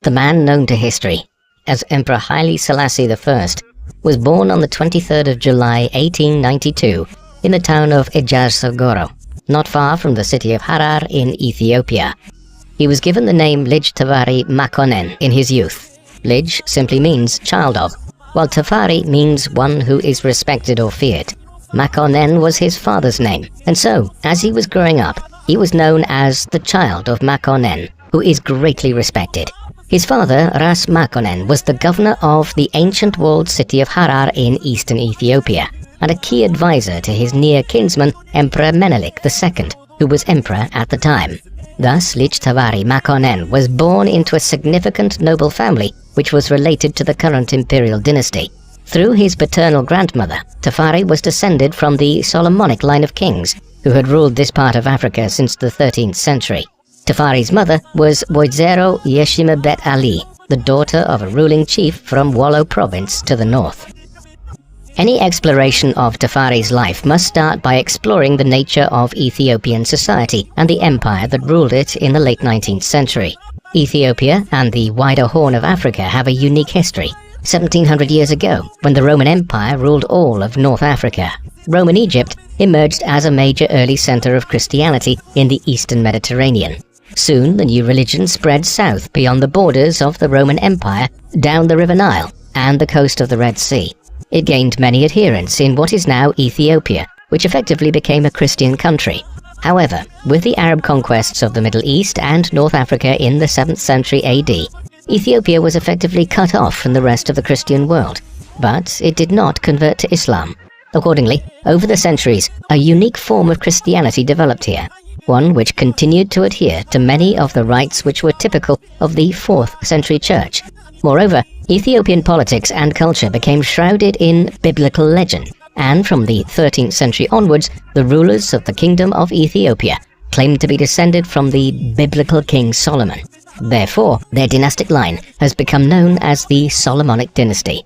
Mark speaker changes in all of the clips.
Speaker 1: The man known to history as Emperor Haile Selassie I was born on the 23rd of July 1892 in the town of Ejazsogoro, not far from the city of Harar in Ethiopia. He was given the name Lij Tafari Makonnen in his youth. Lij simply means child of, while Tafari means one who is respected or feared. Makonnen was his father's name, and so, as he was growing up, he was known as the child of Makonnen, who is greatly respected. His father, Ras Makonnen, was the governor of the ancient walled city of Harar in eastern Ethiopia, and a key advisor to his near kinsman, Emperor Menelik II, who was emperor at the time. Thus, Lij Tafari Makonnen was born into a significant noble family which was related to the current imperial dynasty. Through his paternal grandmother, Tafari was descended from the Solomonic line of kings, who had ruled this part of Africa since the 13th century. Tafari's mother was Woizero Yeshimebet Ali, the daughter of a ruling chief from Wollo province to the north. Any exploration of Tafari's life must start by exploring the nature of Ethiopian society and the empire that ruled it in the late 19th century. Ethiopia and the wider Horn of Africa have a unique history. 1700 years ago, when the Roman Empire ruled all of North Africa, Roman Egypt emerged as a major early center of Christianity in the eastern Mediterranean. Soon, the new religion spread south beyond the borders of the Roman Empire, down the River Nile and the coast of the Red Sea. It gained many adherents in what is now Ethiopia, which effectively became a Christian country. However, with the Arab conquests of the Middle East and North Africa in the 7th century AD, Ethiopia was effectively cut off from the rest of the Christian world, but it did not convert to Islam. Accordingly, over the centuries, a unique form of Christianity developed here, one which continued to adhere to many of the rites which were typical of the 4th century church. Moreover, Ethiopian politics and culture became shrouded in biblical legend, and from the 13th century onwards, the rulers of the Kingdom of Ethiopia claimed to be descended from the biblical King Solomon. Therefore, their dynastic line has become known as the Solomonic dynasty.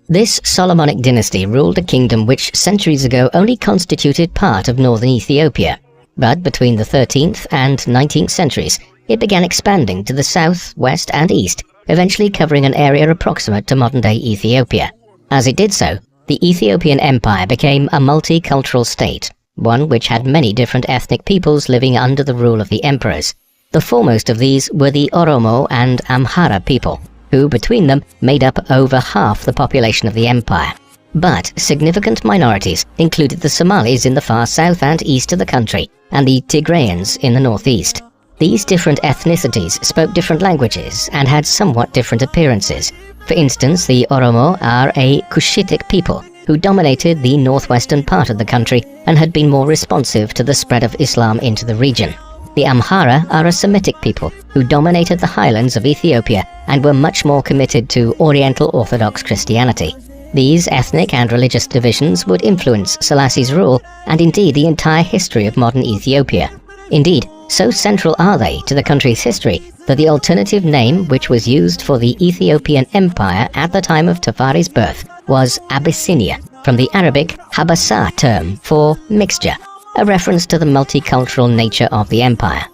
Speaker 1: This Solomonic dynasty ruled a kingdom which centuries ago only constituted part of northern Ethiopia. But between the 13th and 19th centuries, it began expanding to the south, west, and east, eventually covering an area approximate to modern-day Ethiopia. As it did so, the Ethiopian Empire became a multicultural state, one which had many different ethnic peoples living under the rule of the emperors. The foremost of these were the Oromo and Amhara people, who between them made up over half the population of the empire. But significant minorities included the Somalis in the far south and east of the country, and the Tigrayans in the northeast. These different ethnicities spoke different languages and had somewhat different appearances. For instance, the Oromo are a Cushitic people who dominated the northwestern part of the country and had been more responsive to the spread of Islam into the region. The Amhara are a Semitic people who dominated the highlands of Ethiopia and were much more committed to Oriental Orthodox Christianity. These ethnic and religious divisions would influence Selassie's rule and indeed the entire history of modern Ethiopia. Indeed, so central are they to the country's history that the alternative name which was used for the Ethiopian Empire at the time of Tafari's birth was Abyssinia, from the Arabic Habasa term for mixture, a reference to the multicultural nature of the empire.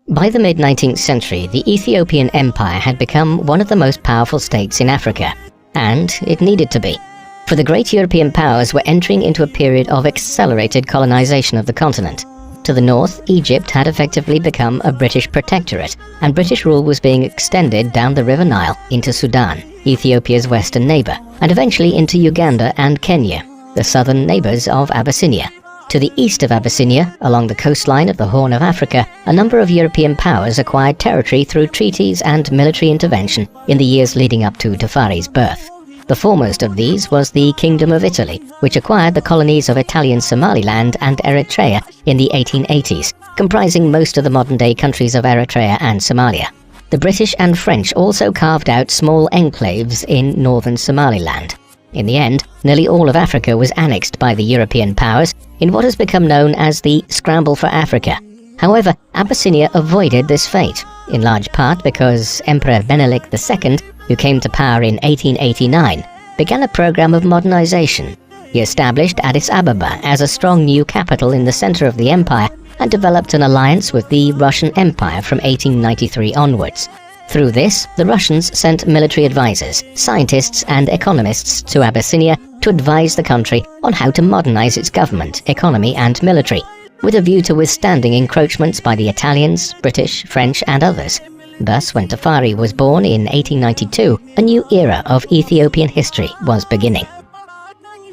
Speaker 1: By the mid-19th century, the Ethiopian Empire had become one of the most powerful states in Africa, and it needed to be, for the great European powers were entering into a period of accelerated colonization of the continent. To the north, Egypt had effectively become a British protectorate, and British rule was being extended down the River Nile into Sudan, Ethiopia's western neighbor, and eventually into Uganda and Kenya, the southern neighbors of Abyssinia. To the east of Abyssinia, along the coastline of the Horn of Africa, a number of European powers acquired territory through treaties and military intervention in the years leading up to Tafari's birth. The foremost of these was the Kingdom of Italy, which acquired the colonies of Italian Somaliland and Eritrea in the 1880s, comprising most of the modern-day countries of Eritrea and Somalia. The British and French also carved out small enclaves in northern Somaliland. In the end, nearly all of Africa was annexed by the European powers in what has become known as the Scramble for Africa. However, Abyssinia avoided this fate, in large part because Emperor Menelik II, who came to power in 1889, began a program of modernization. He established Addis Ababa as a strong new capital in the center of the empire and developed an alliance with the Russian Empire from 1893 onwards. Through this, the Russians sent military advisors, scientists and economists to Abyssinia to advise the country on how to modernize its government, economy and military, with a view to withstanding encroachments by the Italians, British, French and others. Thus, when Tafari was born in 1892, a new era of Ethiopian history was beginning.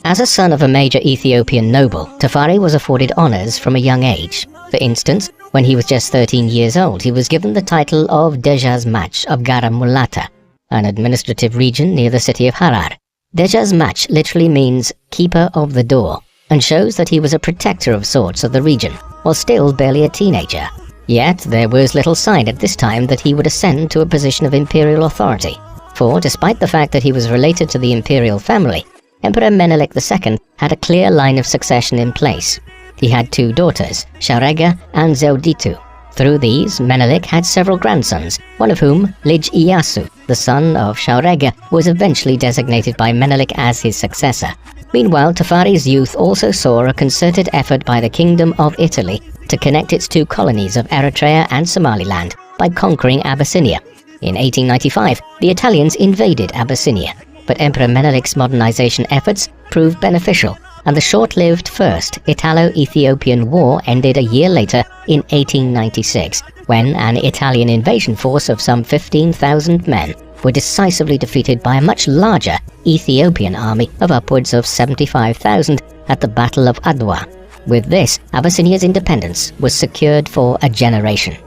Speaker 1: As a son of a major Ethiopian noble, Tafari was afforded honors from a young age. For instance, when he was just 13 years old, he was given the title of Dejazmach of Gara Mulata, an administrative region near the city of Harar. Dejazmach literally means keeper of the door, and shows that he was a protector of sorts of the region, while still barely a teenager. Yet there was little sign at this time that he would ascend to a position of imperial authority, for despite the fact that he was related to the imperial family, Emperor Menelik II had a clear line of succession in place. He had two daughters, Shaurega and Zewditu. Through these, Menelik had several grandsons, one of whom, Lij Iyasu, the son of Shaurega, was eventually designated by Menelik as his successor. Meanwhile, Tafari's youth also saw a concerted effort by the Kingdom of Italy to connect its two colonies of Eritrea and Somaliland by conquering Abyssinia. In 1895, the Italians invaded Abyssinia, but Emperor Menelik's modernization efforts proved beneficial, and the short-lived First Italo-Ethiopian War ended a year later in 1896, when an Italian invasion force of some 15,000 men were decisively defeated by a much larger Ethiopian army of upwards of 75,000 at the Battle of Adwa. With this, Abyssinia's independence was secured for a generation.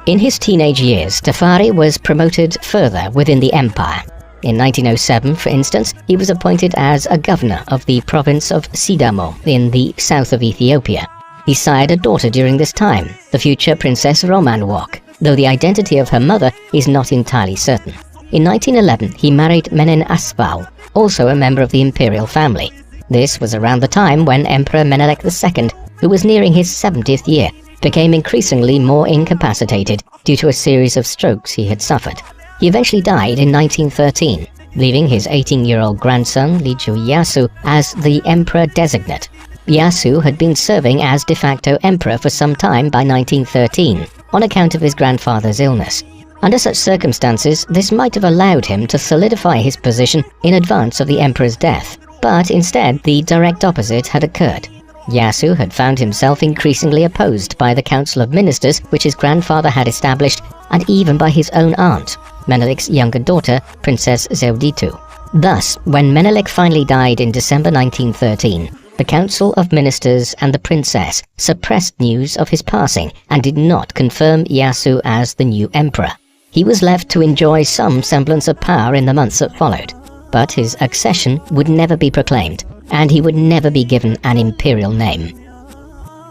Speaker 1: In his teenage years, Tafari was promoted further within the empire. In 1907, for instance, he was appointed as a governor of the province of Sidamo in the south of Ethiopia. He sired a daughter during this time, the future Princess Romanwalk, though the identity of her mother is not entirely certain. In 1911, he married Menen Asfau, also a member of the imperial family. This was around the time when Emperor Menelik II, who was nearing his 70th year, became increasingly more incapacitated due to a series of strokes he had suffered. He eventually died in 1913, leaving his 18-year-old grandson, Liju Iyasu, as the emperor designate. Iyasu had been serving as de facto emperor for some time by 1913, on account of his grandfather's illness. Under such circumstances, this might have allowed him to solidify his position in advance of the emperor's death. But instead, the direct opposite had occurred. Iyasu had found himself increasingly opposed by the Council of Ministers which his grandfather had established, and even by his own aunt, Menelik's younger daughter, Princess Zewditu. Thus, when Menelik finally died in December 1913, the Council of Ministers and the princess suppressed news of his passing and did not confirm Iyasu as the new emperor. He was left to enjoy some semblance of power in the months that followed, but his accession would never be proclaimed, and he would never be given an imperial name.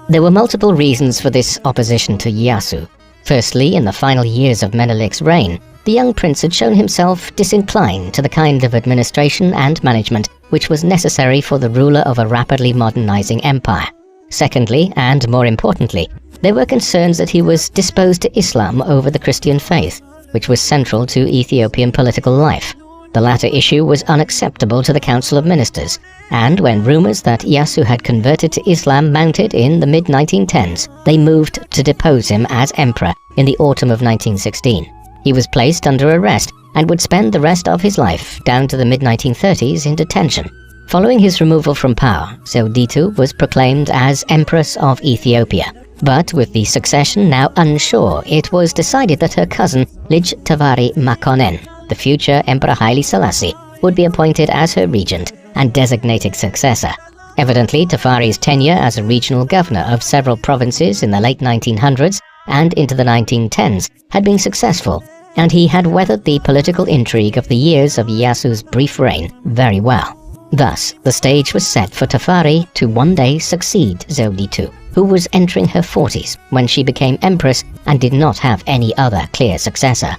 Speaker 1: There were multiple reasons for this opposition to Iyasu. Firstly, in the final years of Menelik's reign, the young prince had shown himself disinclined to the kind of administration and management which was necessary for the ruler of a rapidly modernizing empire. Secondly, and more importantly, there were concerns that he was disposed to Islam over the Christian faith, which was central to Ethiopian political life. The latter issue was unacceptable to the Council of Ministers, and when rumors that Iyasu had converted to Islam mounted in the mid-1910s, they moved to depose him as emperor in the autumn of 1916. He was placed under arrest and would spend the rest of his life, down to the mid-1930s, in detention. Following his removal from power, Zewditu was proclaimed as Empress of Ethiopia. But with the succession now unsure, it was decided that her cousin, Lij Tavare Makonnen, the future Emperor Haile Selassie, would be appointed as her regent and designated successor. Evidently, Tafari's tenure as a regional governor of several provinces in the late 1900s and into the 1910s had been successful, and he had weathered the political intrigue of the years of Iyasu's brief reign very well. Thus, the stage was set for Tafari to one day succeed Zewditu, who was entering her 40s when she became empress and did not have any other clear successor.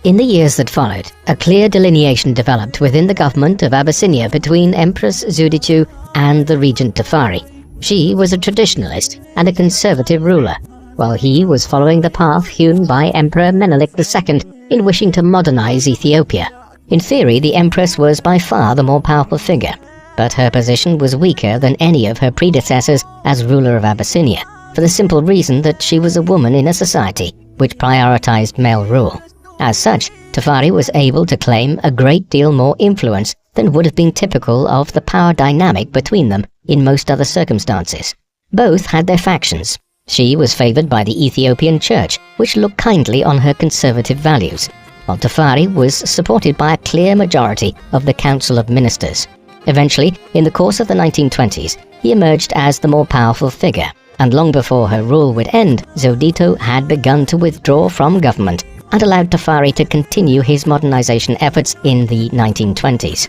Speaker 1: In the years that followed, a clear delineation developed within the government of Abyssinia between Empress Zewditu and the regent Tafari. She was a traditionalist and a conservative ruler, while he was following the path hewn by Emperor Menelik II in wishing to modernize Ethiopia. In theory, the empress was by far the more powerful figure, but her position was weaker than any of her predecessors as ruler of Abyssinia, for the simple reason that she was a woman in a society which prioritized male rule. As such, Tafari was able to claim a great deal more influence than would have been typical of the power dynamic between them in most other circumstances. Both had their factions. She was favored by the Ethiopian church, which looked kindly on her conservative values, while Tafari was supported by a clear majority of the Council of Ministers. Eventually, in the course of the 1920s, he emerged as the more powerful figure, and long before her rule would end, Zewdito had begun to withdraw from government and allowed Tafari to continue his modernization efforts in the 1920s.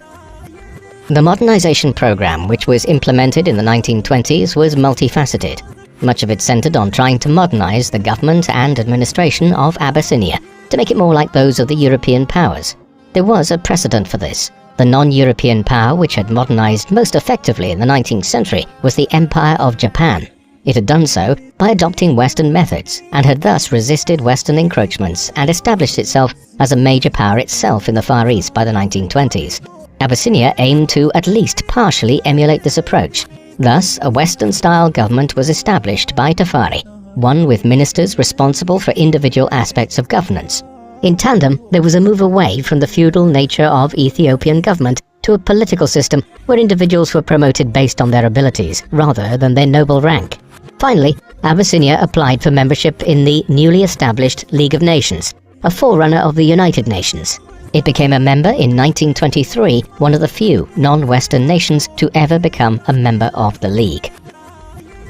Speaker 1: The modernization program, which was implemented in the 1920s, was multifaceted. Much of it centered on trying to modernize the government and administration of Abyssinia to make it more like those of the European powers. There was a precedent for this. The non-European power which had modernized most effectively in the 19th century was the Empire of Japan. It had done so by adopting Western methods and had thus resisted Western encroachments and established itself as a major power itself in the Far East by the 1920s. Abyssinia aimed to at least partially emulate this approach. Thus, a Western-style government was established by Tafari, one with ministers responsible for individual aspects of governance. In tandem, there was a move away from the feudal nature of Ethiopian government to a political system where individuals were promoted based on their abilities rather than their noble rank. Finally, Abyssinia applied for membership in the newly established League of Nations, a forerunner of the United Nations. It became a member in 1923, one of the few non-Western nations to ever become a member of the League.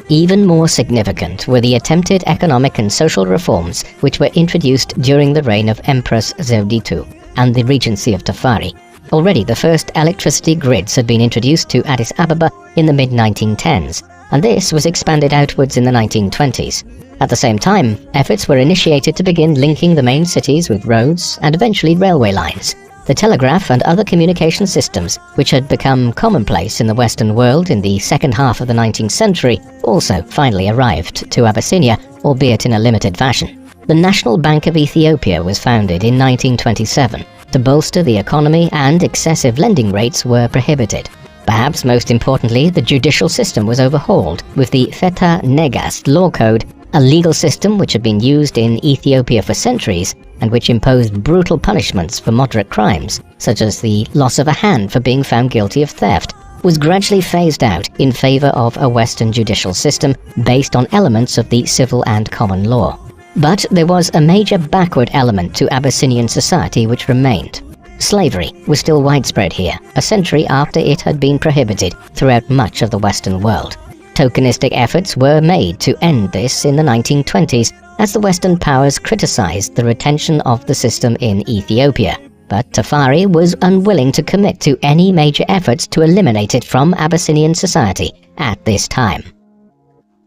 Speaker 1: Even more significant were the attempted economic and social reforms which were introduced during the reign of Empress Zewdito and the regency of Tafari. Already the first electricity grids had been introduced to Addis Ababa in the mid-1910s, and this was expanded outwards in the 1920s. At the same time, efforts were initiated to begin linking the main cities with roads and eventually railway lines. The telegraph and other communication systems, which had become commonplace in the Western world in the second half of the 19th century, also finally arrived to Abyssinia, albeit in a limited fashion. The National Bank of Ethiopia was founded in 1927 to bolster the economy, and excessive lending rates were prohibited. Perhaps most importantly, the judicial system was overhauled with the Feta Negas law code, a legal system which had been used in Ethiopia for centuries and which imposed brutal punishments for moderate crimes, such as the loss of a hand for being found guilty of theft, was gradually phased out in favor of a Western judicial system based on elements of the civil and common law. But there was a major backward element to Abyssinian society which remained. Slavery was still widespread here, a century after it had been prohibited throughout much of the Western world. Tokenistic efforts were made to end this in the 1920s as the Western powers criticized the retention of the system in Ethiopia. But Tafari was unwilling to commit to any major efforts to eliminate it from Abyssinian society at this time.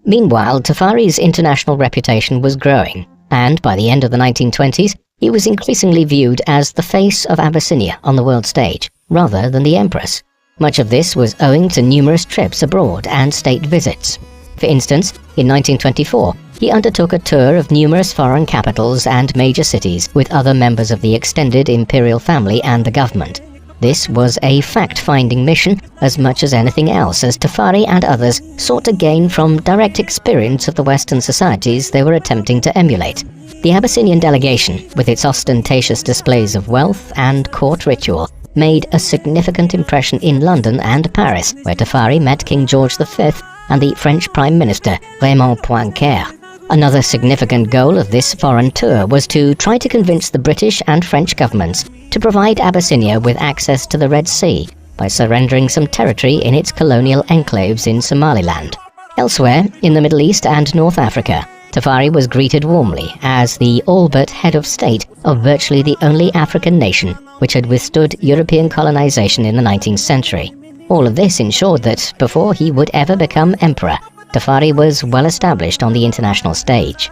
Speaker 1: Meanwhile, Tafari's international reputation was growing, and by the end of the 1920s, he was increasingly viewed as the face of Abyssinia on the world stage, rather than the empress. Much of this was owing to numerous trips abroad and state visits. For instance, in 1924, he undertook a tour of numerous foreign capitals and major cities with other members of the extended imperial family and the government. This was a fact-finding mission as much as anything else, as Tafari and others sought to gain from direct experience of the Western societies they were attempting to emulate. The Abyssinian delegation, with its ostentatious displays of wealth and court ritual, made a significant impression in London and Paris, where Tafari met King George V and the French Prime Minister Raymond Poincaré. Another significant goal of this foreign tour was to try to convince the British and French governments to provide Abyssinia with access to the Red Sea by surrendering some territory in its colonial enclaves in Somaliland. Elsewhere, in the Middle East and North Africa, Tafari was greeted warmly as the all-but head of state of virtually the only African nation which had withstood European colonization in the 19th century. All of this ensured that, before he would ever become emperor, Tafari was well established on the international stage.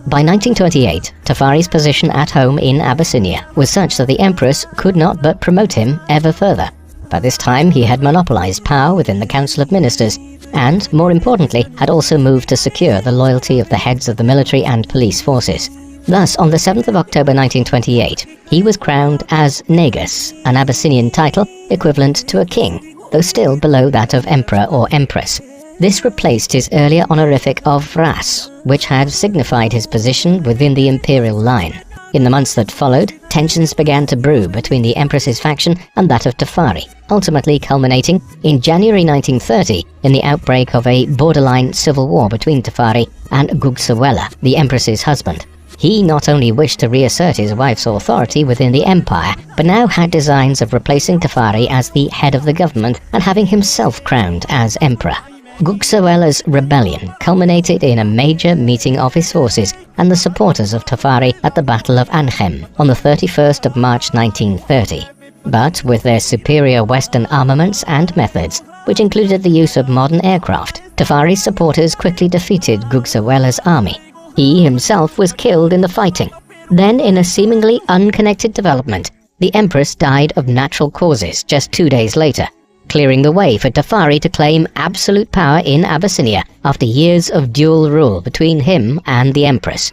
Speaker 1: By 1928, Tafari's position at home in Abyssinia was such that the empress could not but promote him ever further. By this time, he had monopolized power within the Council of Ministers and, more importantly, had also moved to secure the loyalty of the heads of the military and police forces. Thus, on the 7th of October 1928, he was crowned as Negus, an Abyssinian title equivalent to a king, though still below that of emperor or empress. This replaced his earlier honorific of Ras, which had signified his position within the imperial line. In the months that followed, tensions began to brew between the Empress's faction and that of Tafari, ultimately culminating in January 1930 in the outbreak of a borderline civil war between Tafari and Gugsewella, the Empress's husband. He not only wished to reassert his wife's authority within the empire, but now had designs of replacing Tafari as the head of the government and having himself crowned as emperor. Gugsewella's rebellion culminated in a major meeting of his forces and the supporters of Tafari at the Battle of Anchem on the 31st of March 1930. But with their superior Western armaments and methods, which included the use of modern aircraft, Tafari's supporters quickly defeated Gugsewella's army. He himself was killed in the fighting. Then, in a seemingly unconnected development, the Empress died of natural causes just 2 days later, clearing the way for Tafari to claim absolute power in Abyssinia after years of dual rule between him and the Empress.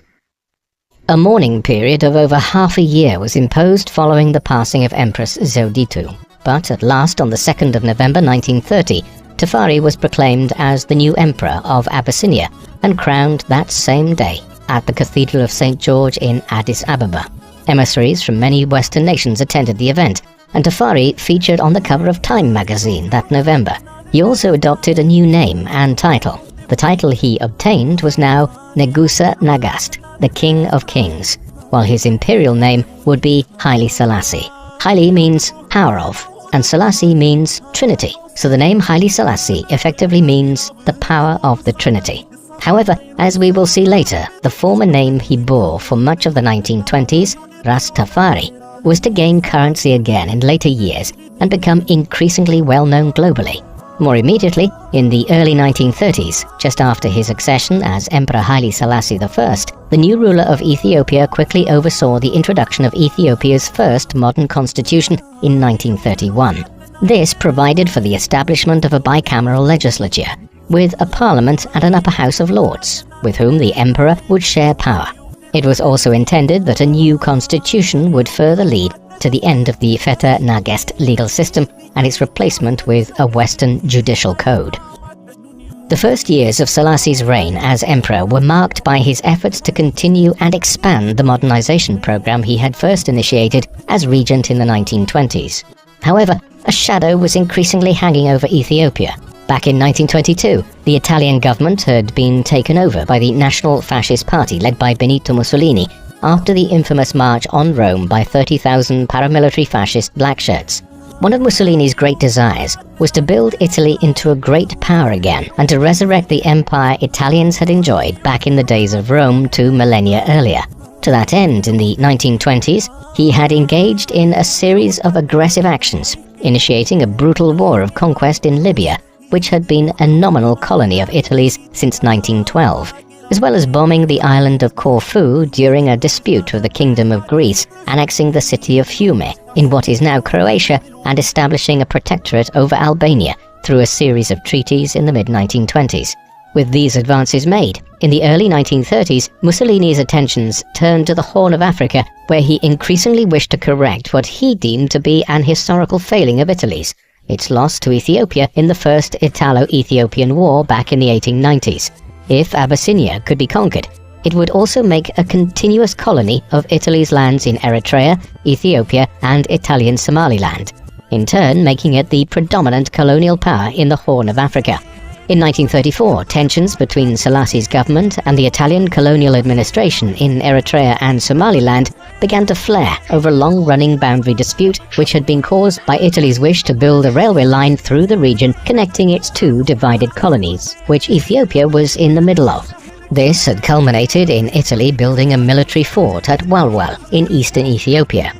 Speaker 1: A mourning period of over half a year was imposed following the passing of Empress Zewditu, but at last on the 2nd of November 1930, Tafari was proclaimed as the new Emperor of Abyssinia and crowned that same day at the Cathedral of St. George in Addis Ababa. Emissaries from many Western nations attended the event, and Tafari featured on the cover of Time magazine that November. He also adopted a new name and title. The title he obtained was now Negusa Nagast, the King of Kings, while his imperial name would be Haile Selassie. Haile means power of, and Selassie means Trinity, so the name Haile Selassie effectively means the power of the Trinity. However, as we will see later, the former name he bore for much of the 1920s, Rastafari, was to gain currency again in later years and become increasingly well-known globally. More immediately, in the early 1930s, just after his accession as Emperor Haile Selassie I, the new ruler of Ethiopia quickly oversaw the introduction of Ethiopia's first modern constitution in 1931. This provided for the establishment of a bicameral legislature, with a parliament and an upper house of lords, with whom the emperor would share power. It was also intended that a new constitution would further lead to the end of the Feta Nagast legal system and its replacement with a Western judicial code. The first years of Selassie's reign as emperor were marked by his efforts to continue and expand the modernization program he had first initiated as regent in the 1920s. However, a shadow was increasingly hanging over Ethiopia. Back in 1922, the Italian government had been taken over by the National Fascist Party led by Benito Mussolini after the infamous march on Rome by 30,000 paramilitary fascist blackshirts. One of Mussolini's great desires was to build Italy into a great power again and to resurrect the empire Italians had enjoyed back in the days of Rome 2 millennia earlier. To that end, in the 1920s, he had engaged in a series of aggressive actions, initiating a brutal war of conquest in Libya, which had been a nominal colony of Italy's since 1912, as well as bombing the island of Corfu during a dispute with the Kingdom of Greece, annexing the city of Fiume in what is now Croatia and establishing a protectorate over Albania through a series of treaties in the mid-1920s. With these advances made, in the early 1930s, Mussolini's attentions turned to the Horn of Africa, where he increasingly wished to correct what he deemed to be an historical failing of Italy's, its loss to Ethiopia in the First Italo-Ethiopian War back in the 1890s. If Abyssinia could be conquered, it would also make a continuous colony of Italy's lands in Eritrea, Ethiopia, and Italian Somaliland, in turn making it the predominant colonial power in the Horn of Africa. In 1934, tensions between Selassie's government and the Italian colonial administration in Eritrea and Somaliland began to flare over a long-running boundary dispute which had been caused by Italy's wish to build a railway line through the region connecting its two divided colonies, which Ethiopia was in the middle of. This had culminated in Italy building a military fort at Walwal in eastern Ethiopia.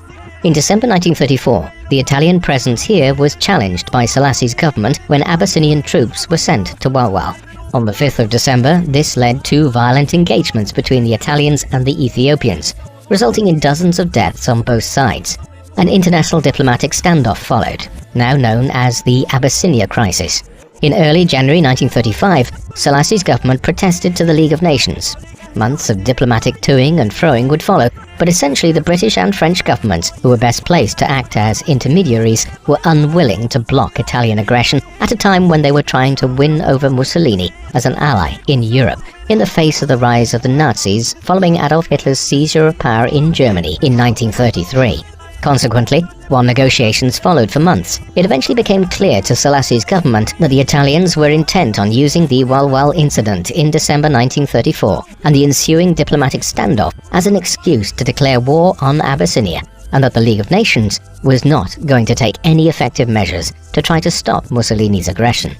Speaker 1: In December 1934, the Italian presence here was challenged by Selassie's government when Abyssinian troops were sent to Walwal. On the 5th of December, this led to violent engagements between the Italians and the Ethiopians, resulting in dozens of deaths on both sides. An international diplomatic standoff followed, now known as the Abyssinia Crisis. In early January 1935, Selassie's government protested to the League of Nations. Months of diplomatic toing and froing would follow, but essentially the British and French governments, who were best placed to act as intermediaries, were unwilling to block Italian aggression at a time when they were trying to win over Mussolini as an ally in Europe, in the face of the rise of the Nazis following Adolf Hitler's seizure of power in Germany in 1933. Consequently, while negotiations followed for months, it eventually became clear to Selassie's government that the Italians were intent on using the Walwal incident in December 1934 and the ensuing diplomatic standoff as an excuse to declare war on Abyssinia, and that the League of Nations was not going to take any effective measures to try to stop Mussolini's aggression.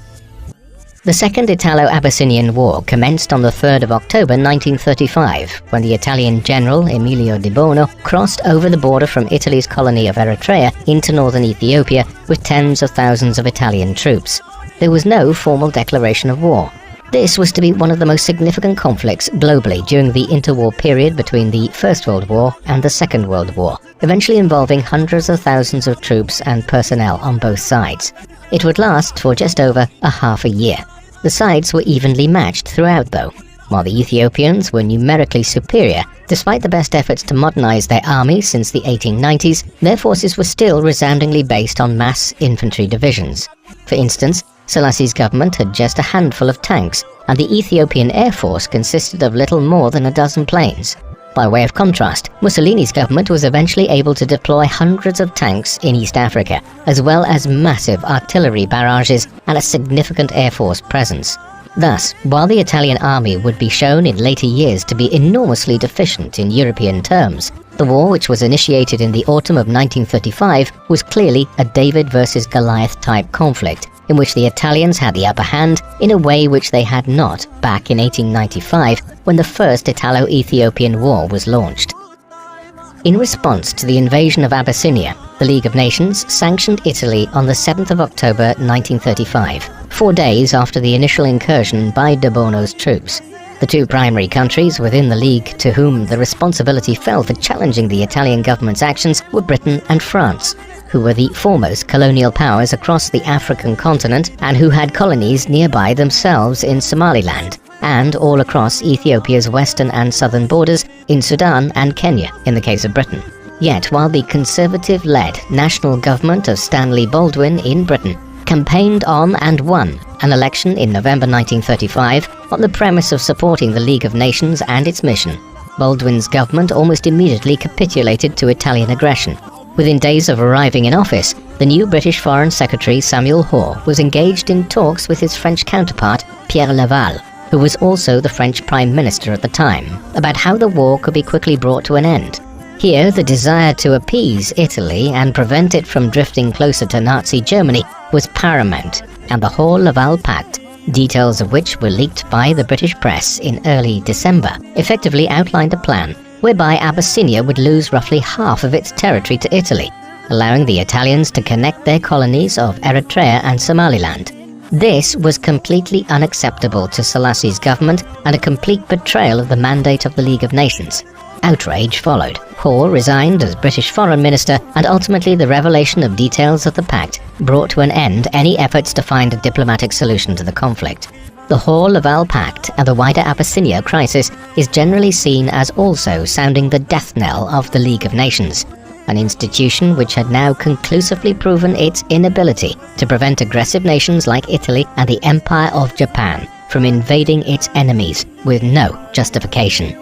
Speaker 1: The Second Italo-Abyssinian War commenced on the 3rd of October 1935, when the Italian general Emilio di Bono crossed over the border from Italy's colony of Eritrea into northern Ethiopia with tens of thousands of Italian troops. There was no formal declaration of war. This was to be one of the most significant conflicts globally during the interwar period between the First World War and the Second World War, eventually involving hundreds of thousands of troops and personnel on both sides. It would last for just over a half a year. The sides were evenly matched throughout though. While the Ethiopians were numerically superior, despite the best efforts to modernize their army since the 1890s, their forces were still resoundingly based on mass infantry divisions. For instance, Selassie's government had just a handful of tanks, and the Ethiopian Air Force consisted of little more than a dozen planes. By way of contrast, Mussolini's government was eventually able to deploy hundreds of tanks in East Africa, as well as massive artillery barrages and a significant air force presence. Thus, while the Italian army would be shown in later years to be enormously deficient in European terms, the war, which was initiated in the autumn of 1935, was clearly a David versus Goliath type conflict, in which the Italians had the upper hand in a way which they had not back in 1895 when the First Italo-Ethiopian War was launched. In response to the invasion of Abyssinia, the League of Nations sanctioned Italy on the 7th of October 1935, 4 days after the initial incursion by de Bono's troops. The two primary countries within the League to whom the responsibility fell for challenging the Italian government's actions were Britain and France, who were the foremost colonial powers across the African continent and who had colonies nearby themselves in Somaliland, and all across Ethiopia's western and southern borders in Sudan and Kenya in the case of Britain. Yet while the conservative-led national government of Stanley Baldwin in Britain campaigned on and won an election in November 1935 on the premise of supporting the League of Nations and its mission, Baldwin's government almost immediately capitulated to Italian aggression. Within days of arriving in office, the new British Foreign Secretary Samuel Hoare was engaged in talks with his French counterpart Pierre Laval, who was also the French Prime Minister at the time, about how the war could be quickly brought to an end. Here, the desire to appease Italy and prevent it from drifting closer to Nazi Germany was paramount, and the Hoare-Laval Pact, details of which were leaked by the British press in early December, effectively outlined a plan whereby Abyssinia would lose roughly half of its territory to Italy, allowing the Italians to connect their colonies of Eritrea and Somaliland. This was completely unacceptable to Selassie's government and a complete betrayal of the mandate of the League of Nations. Outrage followed. Hoare resigned as British Foreign Minister, and ultimately the revelation of details of the pact brought to an end any efforts to find a diplomatic solution to the conflict. The Hoare-Laval Pact and the wider Abyssinia crisis is generally seen as also sounding the death knell of the League of Nations, an institution which had now conclusively proven its inability to prevent aggressive nations like Italy and the Empire of Japan from invading its enemies with no justification.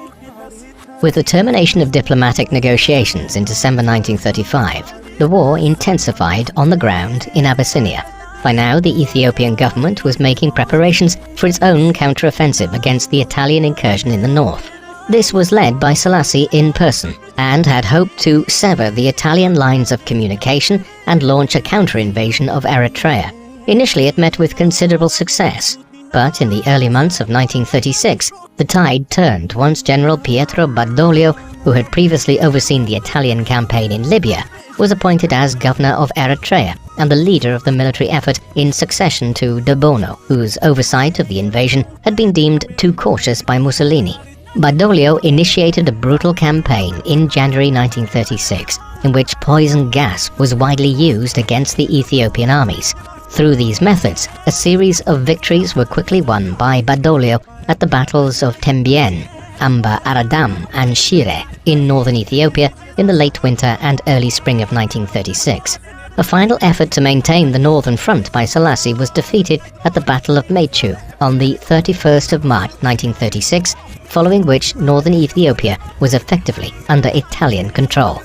Speaker 1: With the termination of diplomatic negotiations in December 1935, the war intensified on the ground in Abyssinia. By now, the Ethiopian government was making preparations for its own counter-offensive against the Italian incursion in the north. This was led by Selassie in person, and had hoped to sever the Italian lines of communication and launch a counter-invasion of Eritrea. Initially, it met with considerable success, but in the early months of 1936, the tide turned once General Pietro Badoglio, who had previously overseen the Italian campaign in Libya, was appointed as governor of Eritrea and the leader of the military effort in succession to de Bono, whose oversight of the invasion had been deemed too cautious by Mussolini. Badoglio initiated a brutal campaign in January 1936, in which poison gas was widely used against the Ethiopian armies. Through these methods, a series of victories were quickly won by Badoglio at the battles of Tembien, Amba Aradam and Shire in northern Ethiopia in the late winter and early spring of 1936. A final effort to maintain the northern front by Selassie was defeated at the Battle of Mechu on the 31st of March 1936, following which northern Ethiopia was effectively under Italian control.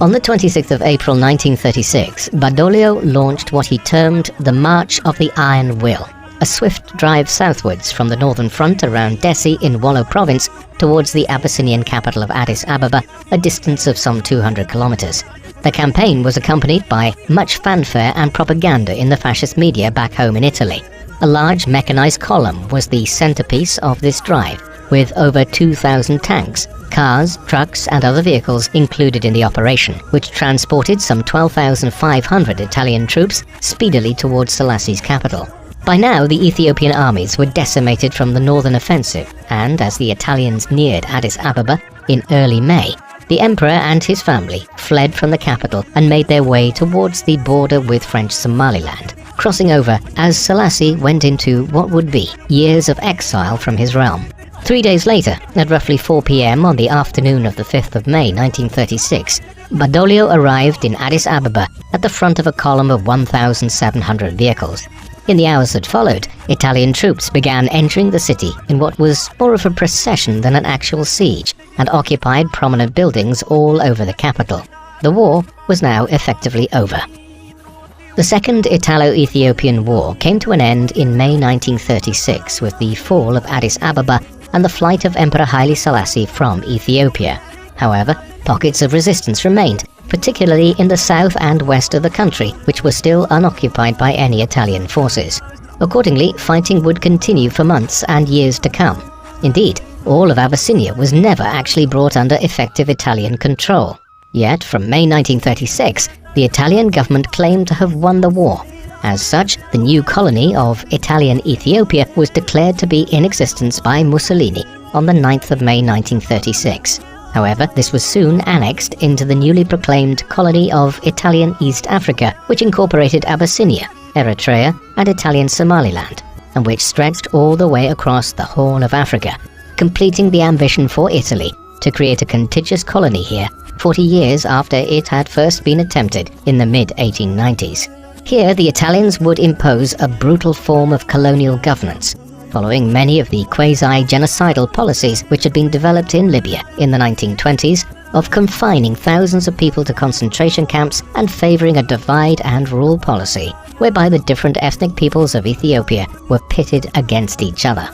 Speaker 1: On the 26th of April 1936, Badoglio launched what he termed the March of the Iron Will, a swift drive southwards from the northern front around Dessie in Wollo province towards the Abyssinian capital of Addis Ababa, a distance of some 200 kilometers. The campaign was accompanied by much fanfare and propaganda in the fascist media back home in Italy. A large mechanized column was the centerpiece of this drive, with over 2,000 tanks, cars, trucks and other vehicles included in the operation, which transported some 12,500 Italian troops speedily towards Selassie's capital. By now, the Ethiopian armies were decimated from the northern offensive, and as the Italians neared Addis Ababa in early May, the emperor and his family fled from the capital and made their way towards the border with French Somaliland, crossing over as Selassie went into what would be years of exile from his realm. 3 days later, at roughly 4 p.m. on the afternoon of the 5th of May 1936, Badoglio arrived in Addis Ababa at the front of a column of 1,700 vehicles. In the hours that followed, Italian troops began entering the city in what was more of a procession than an actual siege, and occupied prominent buildings all over the capital. The war was now effectively over. The Second Italo-Ethiopian War came to an end in May 1936 with the fall of Addis Ababa and the flight of Emperor Haile Selassie from Ethiopia. However, pockets of resistance remained, particularly in the south and west of the country, which were still unoccupied by any Italian forces. Accordingly, fighting would continue for months and years to come. Indeed, all of Abyssinia was never actually brought under effective Italian control. Yet, from May 1936, the Italian government claimed to have won the war. As such, the new colony of Italian Ethiopia was declared to be in existence by Mussolini on the 9th of May 1936. However, this was soon annexed into the newly proclaimed colony of Italian East Africa, which incorporated Abyssinia, Eritrea, and Italian Somaliland, and which stretched all the way across the Horn of Africa, completing the ambition for Italy to create a contiguous colony here 40 years after it had first been attempted in the mid-1890s. Here, the Italians would impose a brutal form of colonial governance, following many of the quasi-genocidal policies which had been developed in Libya in the 1920s, of confining thousands of people to concentration camps and favoring a divide-and-rule policy, whereby the different ethnic peoples of Ethiopia were pitted against each other.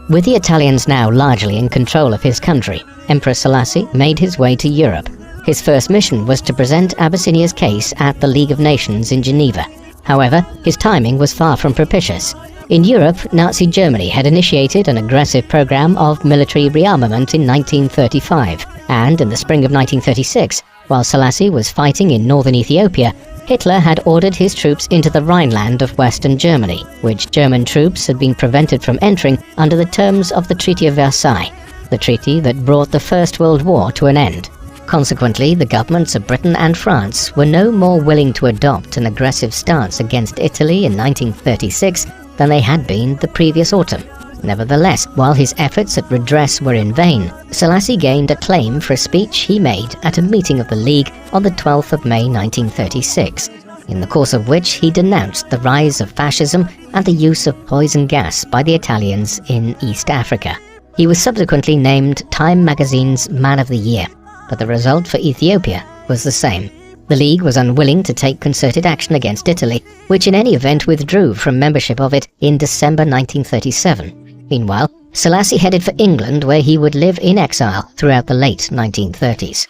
Speaker 1: With the Italians now largely in control of his country, Emperor Selassie made his way to Europe. His first mission was to present Abyssinia's case at the League of Nations in Geneva. However, his timing was far from propitious. In Europe, Nazi Germany had initiated an aggressive program of military rearmament in 1935, and in the spring of 1936, while Selassie was fighting in northern Ethiopia, Hitler had ordered his troops into the Rhineland of western Germany, which German troops had been prevented from entering under the terms of the Treaty of Versailles, the treaty that brought the First World War to an end. Consequently, the governments of Britain and France were no more willing to adopt an aggressive stance against Italy in 1936 than they had been the previous autumn. Nevertheless, while his efforts at redress were in vain, Selassie gained acclaim for a speech he made at a meeting of the League on the 12th of May 1936, in the course of which he denounced the rise of fascism and the use of poison gas by the Italians in East Africa. He was subsequently named Time magazine's Man of the Year, but the result for Ethiopia was the same. The League was unwilling to take concerted action against Italy, which in any event withdrew from membership of it in December 1937. Meanwhile, Selassie headed for England, where he would live in exile throughout the late 1930s.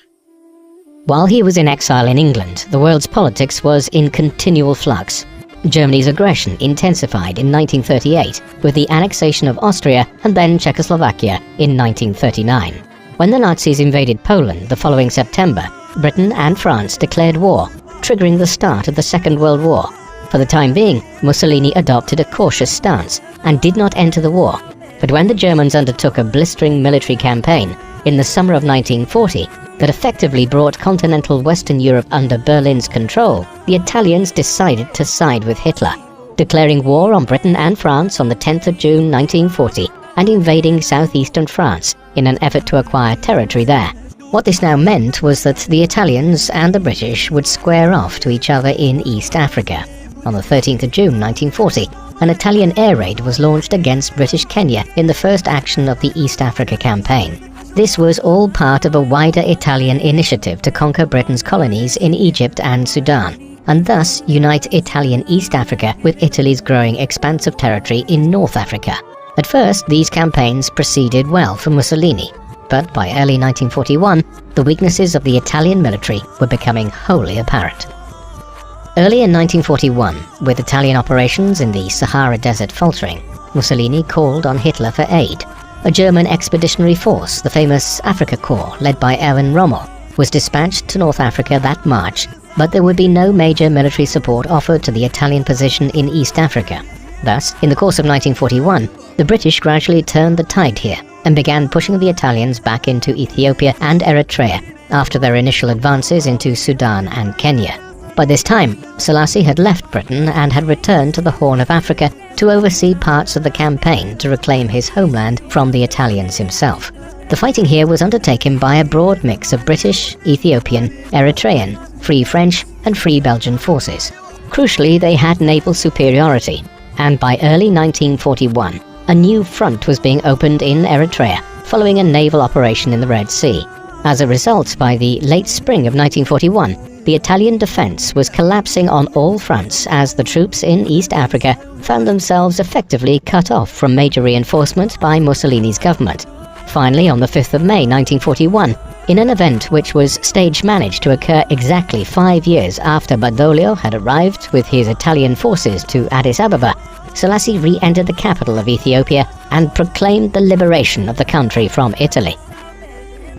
Speaker 1: While he was in exile in England, the world's politics was in continual flux. Germany's aggression intensified in 1938 with the annexation of Austria and then Czechoslovakia in 1939. When the Nazis invaded Poland the following September, Britain and France declared war, triggering the start of the Second World War. For the time being, Mussolini adopted a cautious stance and did not enter the war. But when the Germans undertook a blistering military campaign in the summer of 1940 that effectively brought continental Western Europe under Berlin's control, the Italians decided to side with Hitler. Declaring war on Britain and France on the 10th of June 1940, and invading southeastern France in an effort to acquire territory there. What this now meant was that the Italians and the British would square off to each other in East Africa. On the 13th of June 1940, an Italian air raid was launched against British Kenya in the first action of the East Africa campaign. This was all part of a wider Italian initiative to conquer Britain's colonies in Egypt and Sudan, and thus unite Italian East Africa with Italy's growing expanse of territory in North Africa. At first, these campaigns proceeded well for Mussolini, but by early 1941, the weaknesses of the Italian military were becoming wholly apparent. Early in 1941, with Italian operations in the Sahara Desert faltering, Mussolini called on Hitler for aid. A German expeditionary force, the famous Afrika Korps, led by Erwin Rommel, was dispatched to North Africa that March, but there would be no major military support offered to the Italian position in East Africa. Thus, in the course of 1941, the British gradually turned the tide here and began pushing the Italians back into Ethiopia and Eritrea after their initial advances into Sudan and Kenya. By this time, Selassie had left Britain and had returned to the Horn of Africa to oversee parts of the campaign to reclaim his homeland from the Italians himself. The fighting here was undertaken by a broad mix of British, Ethiopian, Eritrean, Free French and Free Belgian forces. Crucially, they had naval superiority, and by early 1941, a new front was being opened in Eritrea following a naval operation in the Red Sea. As a result, by the late spring of 1941, the Italian defense was collapsing on all fronts as the troops in East Africa found themselves effectively cut off from major reinforcement by Mussolini's government. Finally, on the 5th of May 1941, in an event which was stage-managed to occur exactly 5 years after Badoglio had arrived with his Italian forces to Addis Ababa, Selassie re-entered the capital of Ethiopia and proclaimed the liberation of the country from Italy.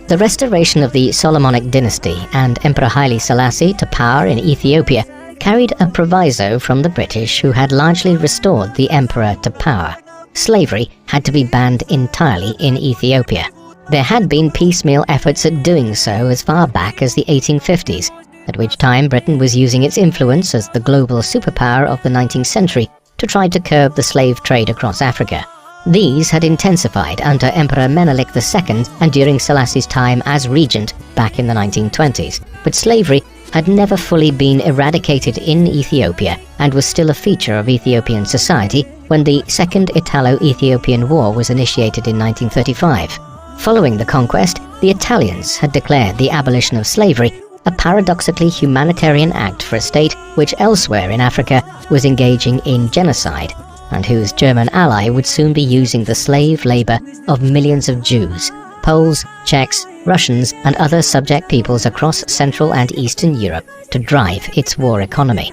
Speaker 1: The restoration of the Solomonic dynasty and Emperor Haile Selassie to power in Ethiopia carried a proviso from the British, who had largely restored the emperor to power. Slavery had to be banned entirely in Ethiopia. There had been piecemeal efforts at doing so as far back as the 1850s, at which time Britain was using its influence as the global superpower of the 19th century to try to curb the slave trade across Africa. These had intensified under Emperor Menelik II and during Selassie's time as regent back in the 1920s, but slavery had never fully been eradicated in Ethiopia and was still a feature of Ethiopian society when the Second Italo-Ethiopian War was initiated in 1935. Following the conquest, the Italians had declared the abolition of slavery a paradoxically humanitarian act for a state which elsewhere in Africa was engaging in genocide, and whose German ally would soon be using the slave labor of millions of Jews, Poles, Czechs, Russians, and other subject peoples across Central and Eastern Europe to drive its war economy.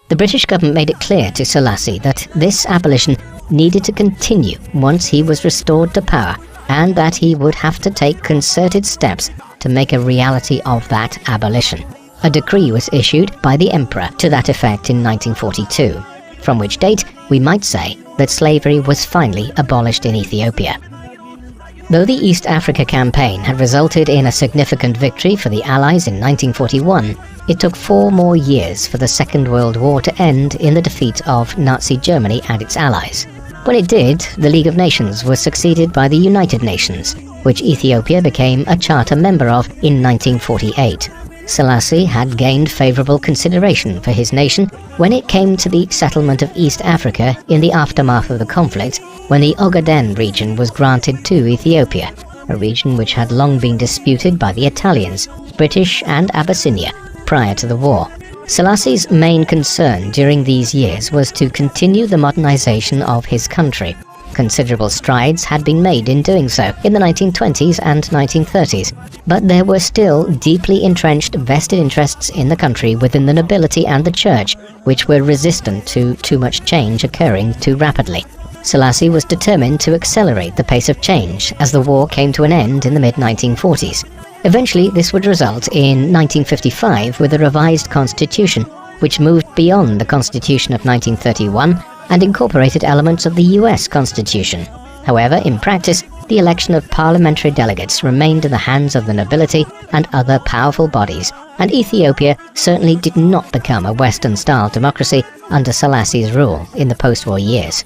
Speaker 1: The British government made it clear to Selassie that this abolition needed to continue once he was restored to power, and that he would have to take concerted steps to make a reality of that abolition. A decree was issued by the emperor to that effect in 1942. From which date we might say that slavery was finally abolished in Ethiopia. Though the East Africa campaign had resulted in a significant victory for the Allies in 1941, it took 4 more years for the Second World War to end in the defeat of Nazi Germany and its allies. When it did, the League of Nations was succeeded by the United Nations, which Ethiopia became a charter member of in 1948. Selassie had gained favorable consideration for his nation when it came to the settlement of East Africa in the aftermath of the conflict, when the Ogaden region was granted to Ethiopia, a region which had long been disputed by the Italians, British and Abyssinia prior to the war. Selassie's main concern during these years was to continue the modernization of his country. Considerable strides had been made in doing so in the 1920s and 1930s, but there were still deeply entrenched vested interests in the country within the nobility and the church, which were resistant to too much change occurring too rapidly. Selassie was determined to accelerate the pace of change as the war came to an end in the mid-1940s. Eventually, this would result in 1955 with a revised constitution, which moved beyond the Constitution of 1931 and incorporated elements of the US Constitution. However, in practice, the election of parliamentary delegates remained in the hands of the nobility and other powerful bodies, and Ethiopia certainly did not become a Western-style democracy under Selassie's rule in the post-war years.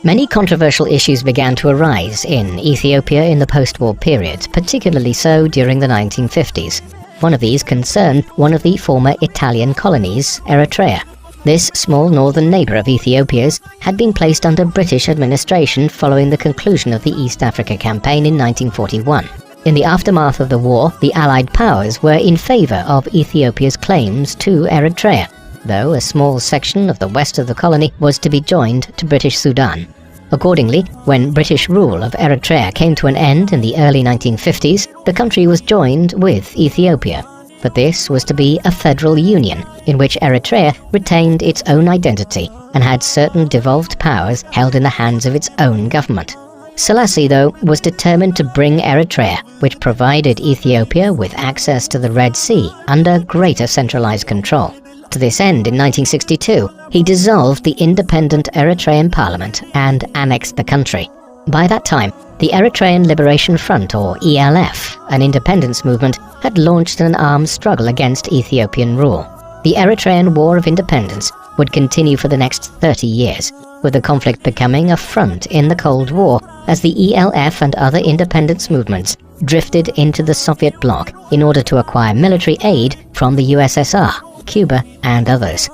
Speaker 1: Many controversial issues began to arise in Ethiopia in the post-war period, particularly so during the 1950s. One of these concerned one of the former Italian colonies, Eritrea. This small northern neighbour of Ethiopia's had been placed under British administration following the conclusion of the East Africa Campaign in 1941. In the aftermath of the war, the Allied powers were in favour of Ethiopia's claims to Eritrea, though a small section of the west of the colony was to be joined to British Sudan. Accordingly, when British rule of Eritrea came to an end in the early 1950s, the country was joined with Ethiopia. But this was to be a federal union, in which Eritrea retained its own identity and had certain devolved powers held in the hands of its own government. Selassie, though, was determined to bring Eritrea, which provided Ethiopia with access to the Red Sea, under greater centralized control. To this end, in 1962, he dissolved the independent Eritrean parliament and annexed the country. By that time, the Eritrean Liberation Front, or ELF, an independence movement, had launched an armed struggle against Ethiopian rule. The Eritrean War of Independence would continue for the next 30 years, with the conflict becoming a front in the Cold War as the ELF and other independence movements drifted into the Soviet bloc in order to acquire military aid from the USSR, Cuba, and others.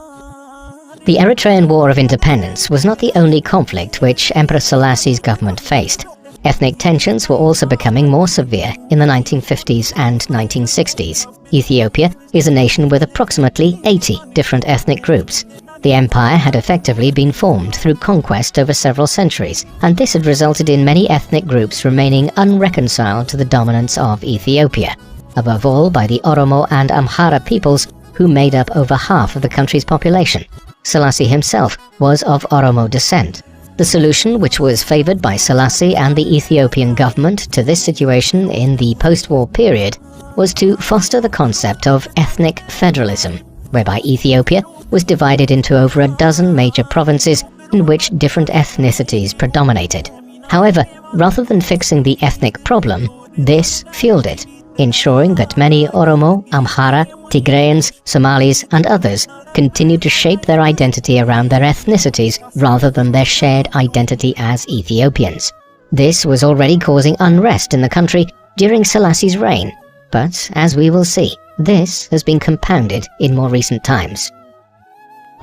Speaker 1: The Eritrean War of Independence was not the only conflict which Emperor Selassie's government faced. Ethnic tensions were also becoming more severe in the 1950s and 1960s. Ethiopia is a nation with approximately 80 different ethnic groups. The empire had effectively been formed through conquest over several centuries, and this had resulted in many ethnic groups remaining unreconciled to the dominance of Ethiopia, above all by the Oromo and Amhara peoples, who made up over half of the country's population. Selassie himself was of Oromo descent. The solution, which was favoured by Selassie and the Ethiopian government to this situation in the post-war period, was to foster the concept of ethnic federalism, whereby Ethiopia was divided into over a dozen major provinces in which different ethnicities predominated. However, rather than fixing the ethnic problem, this fueled it, ensuring that many Oromo, Amhara, Tigrayans, Somalis, and others continued to shape their identity around their ethnicities rather than their shared identity as Ethiopians. This was already causing unrest in the country during Selassie's reign, but as we will see, this has been compounded in more recent times.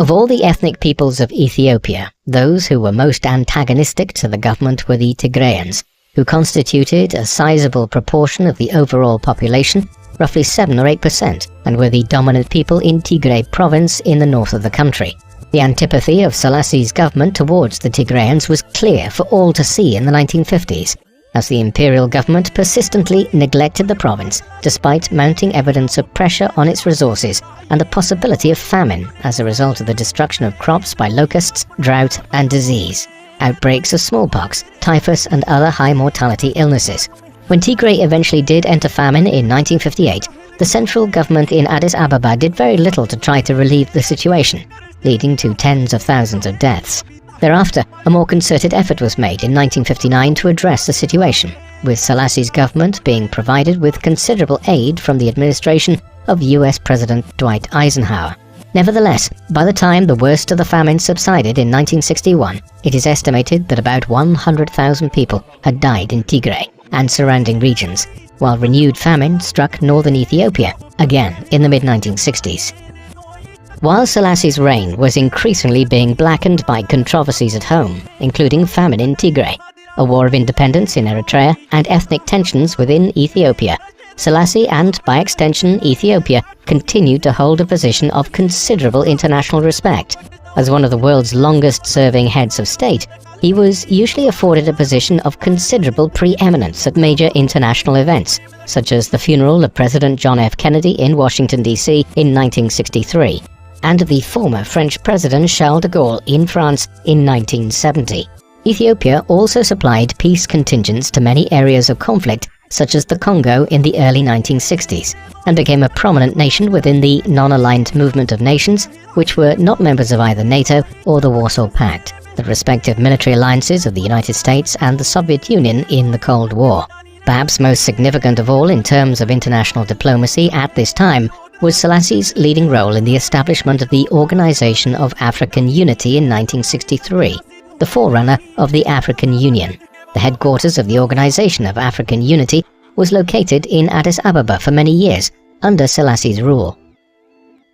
Speaker 1: Of all the ethnic peoples of Ethiopia, those who were most antagonistic to the government were the Tigrayans, who constituted a sizable proportion of the overall population, roughly 7 or 8%, and were the dominant people in Tigray province in the north of the country. The antipathy of Selassie's government towards the Tigrayans was clear for all to see in the 1950s, as the imperial government persistently neglected the province despite mounting evidence of pressure on its resources and the possibility of famine as a result of the destruction of crops by locusts, drought, and disease. Outbreaks of smallpox, typhus, and other high-mortality illnesses. When Tigray eventually did enter famine in 1958, the central government in Addis Ababa did very little to try to relieve the situation, leading to tens of thousands of deaths. Thereafter, a more concerted effort was made in 1959 to address the situation, with Selassie's government being provided with considerable aid from the administration of US President Dwight Eisenhower. Nevertheless, by the time the worst of the famine subsided in 1961, it is estimated that about 100,000 people had died in Tigray and surrounding regions, while renewed famine struck northern Ethiopia again in the mid-1960s. While Selassie's reign was increasingly being blackened by controversies at home, including famine in Tigray, a war of independence in Eritrea, and ethnic tensions within Ethiopia, Selassie and, by extension, Ethiopia continued to hold a position of considerable international respect. As one of the world's longest-serving heads of state, he was usually afforded a position of considerable preeminence at major international events, such as the funeral of President John F. Kennedy in Washington, D.C. in 1963, and the former French President Charles de Gaulle in France in 1970. Ethiopia also supplied peace contingents to many areas of conflict, such as the Congo in the early 1960s, and became a prominent nation within the non-aligned movement of nations, which were not members of either NATO or the Warsaw Pact, the respective military alliances of the United States and the Soviet Union in the Cold War. Perhaps most significant of all in terms of international diplomacy at this time was Selassie's leading role in the establishment of the Organization of African Unity in 1963. the forerunner of the African Union. The headquarters of the Organization of African Unity was located in Addis Ababa for many years, under Selassie's rule.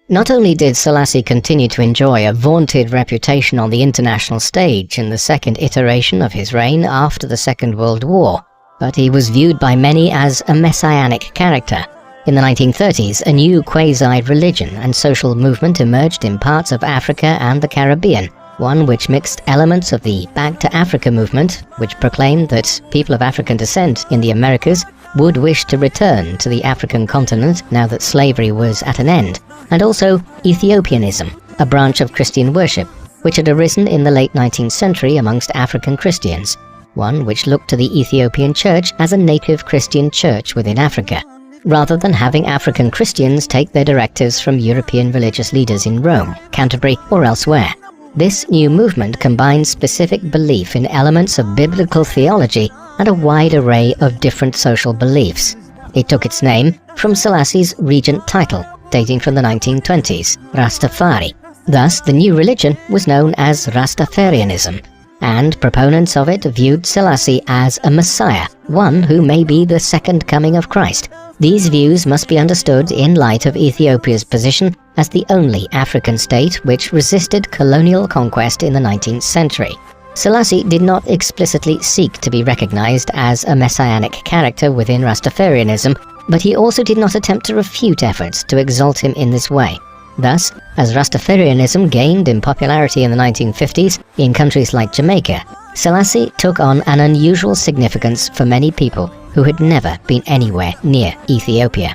Speaker 1: Not only did Selassie continue to enjoy a vaunted reputation on the international stage in the second iteration of his reign after the Second World War, but he was viewed by many as a messianic character. In the 1930s, a new quasi-religion and social movement emerged in parts of Africa and the Caribbean, one which mixed elements of the Back to Africa movement, which proclaimed that people of African descent in the Americas would wish to return to the African continent now that slavery was at an end, and also Ethiopianism, a branch of Christian worship, which had arisen in the late 19th century amongst African Christians, one which looked to the Ethiopian church as a native Christian church within Africa, rather than having African Christians take their directives from European religious leaders in Rome, Canterbury, or elsewhere. This new movement combined specific belief in elements of biblical theology and a wide array of different social beliefs. It took its name from Selassie's regent title, dating from the 1920s, Rastafari. Thus, the new religion was known as Rastafarianism, and proponents of it viewed Selassie as a messiah, one who may be the second coming of Christ. These views must be understood in light of Ethiopia's position as the only African state which resisted colonial conquest in the 19th century. Selassie did not explicitly seek to be recognized as a messianic character within Rastafarianism, but he also did not attempt to refute efforts to exalt him in this way. Thus, as Rastafarianism gained in popularity in the 1950s in countries like Jamaica, Selassie took on an unusual significance for many people who had never been anywhere near Ethiopia.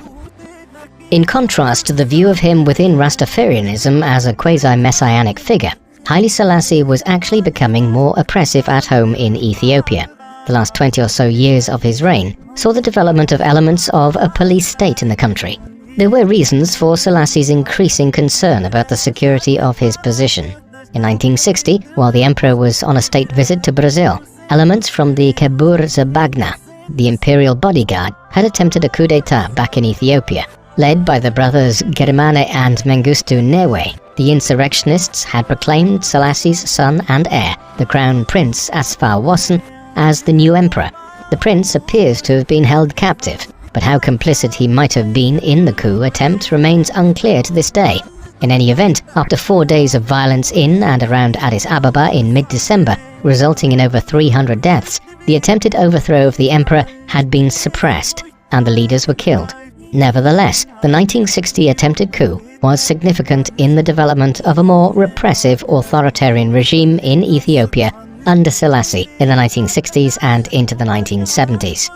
Speaker 1: In contrast to the view of him within Rastafarianism as a quasi-messianic figure, Haile Selassie was actually becoming more oppressive at home in Ethiopia. The last 20 or so years of his reign saw the development of elements of a police state in the country. There were reasons for Selassie's increasing concern about the security of his position. In 1960, while the emperor was on a state visit to Brazil, elements from the Kebur Zabagna, the imperial bodyguard, had attempted a coup d'etat back in Ethiopia. Led by the brothers Gerimane and Mengistu Newe, the insurrectionists had proclaimed Selassie's son and heir, the Crown Prince Asfar Wasson, as the new emperor. The prince appears to have been held captive, but how complicit he might have been in the coup attempt remains unclear to this day. In any event, after 4 days of violence in and around Addis Ababa in mid-December, resulting in over 300 deaths, the attempted overthrow of the emperor had been suppressed, and the leaders were killed. Nevertheless, the 1960 attempted coup was significant in the development of a more repressive authoritarian regime in Ethiopia under Selassie in the 1960s and into the 1970s.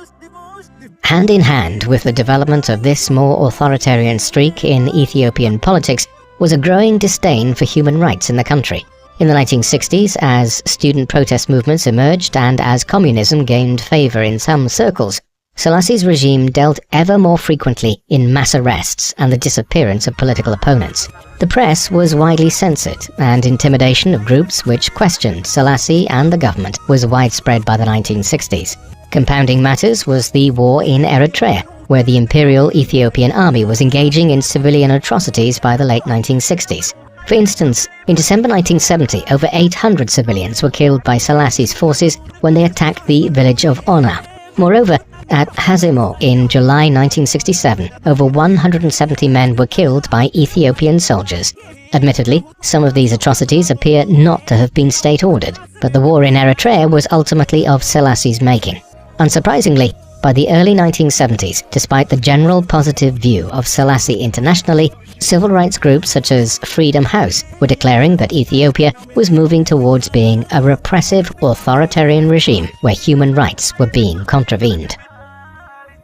Speaker 1: Hand in hand with the development of this more authoritarian streak in Ethiopian politics was a growing disdain for human rights in the country. In the 1960s, as student protest movements emerged and as communism gained favor in some circles, Selassie's regime dealt ever more frequently in mass arrests and the disappearance of political opponents. The press was widely censored, and intimidation of groups which questioned Selassie and the government was widespread by the 1960s. Compounding matters was the war in Eritrea, where the Imperial Ethiopian Army was engaging in civilian atrocities by the late 1960s. For instance, in December 1970, over 800 civilians were killed by Selassie's forces when they attacked the village of Ona. Moreover, at Hazemo in July 1967, over 170 men were killed by Ethiopian soldiers. Admittedly, some of these atrocities appear not to have been state-ordered, but the war in Eritrea was ultimately of Selassie's making. Unsurprisingly, by the early 1970s, despite the general positive view of Selassie internationally, civil rights groups such as Freedom House were declaring that Ethiopia was moving towards being a repressive authoritarian regime where human rights were being contravened.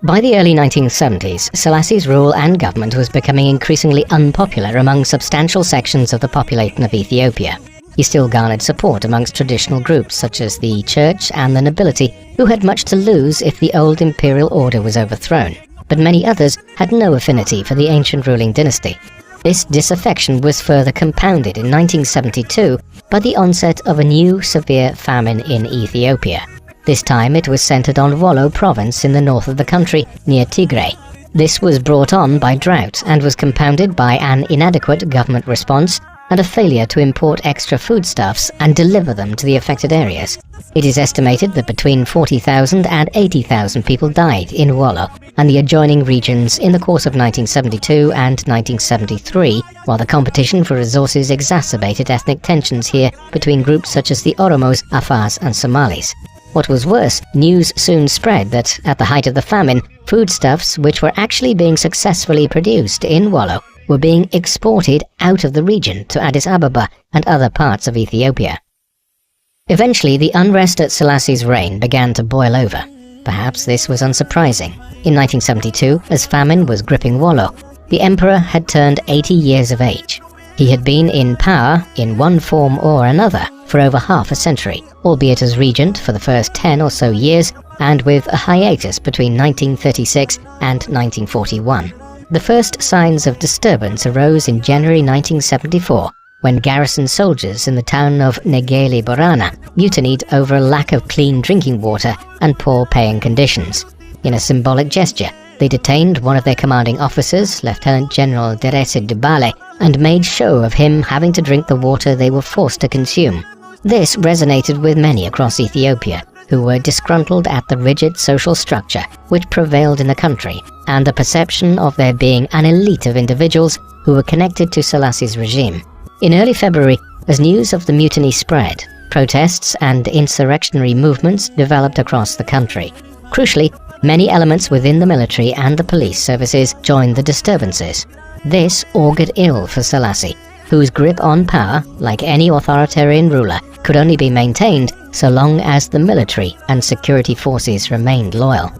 Speaker 1: By the early 1970s, Selassie's rule and government was becoming increasingly unpopular among substantial sections of the population of Ethiopia. He still garnered support amongst traditional groups such as the church and the nobility, who had much to lose if the old imperial order was overthrown, but many others had no affinity for the ancient ruling dynasty. This disaffection was further compounded in 1972 by the onset of a new severe famine in Ethiopia. This time it was centered on Wollo province in the north of the country, near Tigray. This was brought on by drought and was compounded by an inadequate government response and a failure to import extra foodstuffs and deliver them to the affected areas. It is estimated that between 40,000 and 80,000 people died in Wollo and the adjoining regions in the course of 1972 and 1973, while the competition for resources exacerbated ethnic tensions here between groups such as the Oromos, Afars and Somalis. What was worse, news soon spread that, at the height of the famine, foodstuffs which were actually being successfully produced in Wollo were being exported out of the region to Addis Ababa and other parts of Ethiopia. Eventually, the unrest at Selassie's reign began to boil over. Perhaps this was unsurprising. In 1972, as famine was gripping Wollo, the emperor had turned 80 years of age. He had been in power, in one form or another, for over half a century, albeit as regent for the first 10 or so years, and with a hiatus between 1936 and 1941. The first signs of disturbance arose in January 1974, when garrison soldiers in the town of Negeli Borana mutinied over a lack of clean drinking water and poor paying conditions. In a symbolic gesture, they detained one of their commanding officers, Lieutenant General Derese Dubale, and made show of him having to drink the water they were forced to consume. This resonated with many across Ethiopia, who were disgruntled at the rigid social structure which prevailed in the country, and the perception of there being an elite of individuals who were connected to Selassie's regime. In early February, as news of the mutiny spread, protests and insurrectionary movements developed across the country. Crucially, many elements within the military and the police services joined the disturbances. This augured ill for Selassie, whose grip on power, like any authoritarian ruler, could only be maintained so long as the military and security forces remained loyal.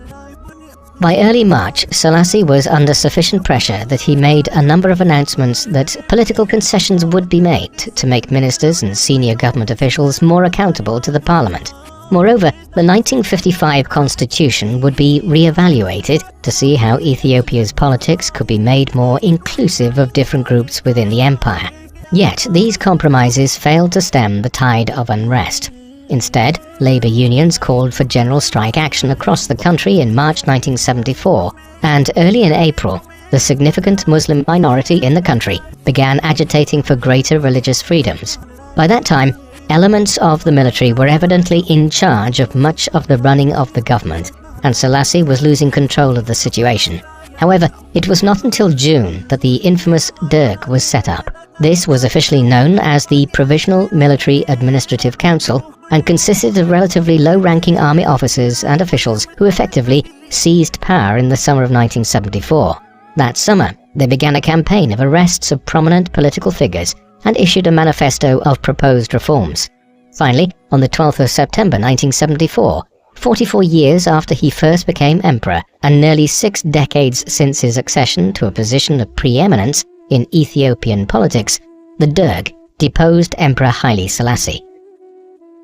Speaker 1: By early March, Selassie was under sufficient pressure that he made a number of announcements that political concessions would be made to make ministers and senior government officials more accountable to the parliament. Moreover, the 1955 constitution would be re-evaluated to see how Ethiopia's politics could be made more inclusive of different groups within the empire. Yet, these compromises failed to stem the tide of unrest. Instead, labor unions called for general strike action across the country in March 1974, and early in April, the significant Muslim minority in the country began agitating for greater religious freedoms. By that time, elements of the military were evidently in charge of much of the running of the government, and Selassie was losing control of the situation. However, it was not until June that the infamous Derg was set up. This was officially known as the Provisional Military Administrative Council, and consisted of relatively low-ranking army officers and officials who effectively seized power in the summer of 1974. That summer, they began a campaign of arrests of prominent political figures and issued a manifesto of proposed reforms. Finally, on the 12th of September 1974, 44 years after he first became emperor and nearly 6 decades since his accession to a position of preeminence in Ethiopian politics, the Derg deposed Emperor Haile Selassie.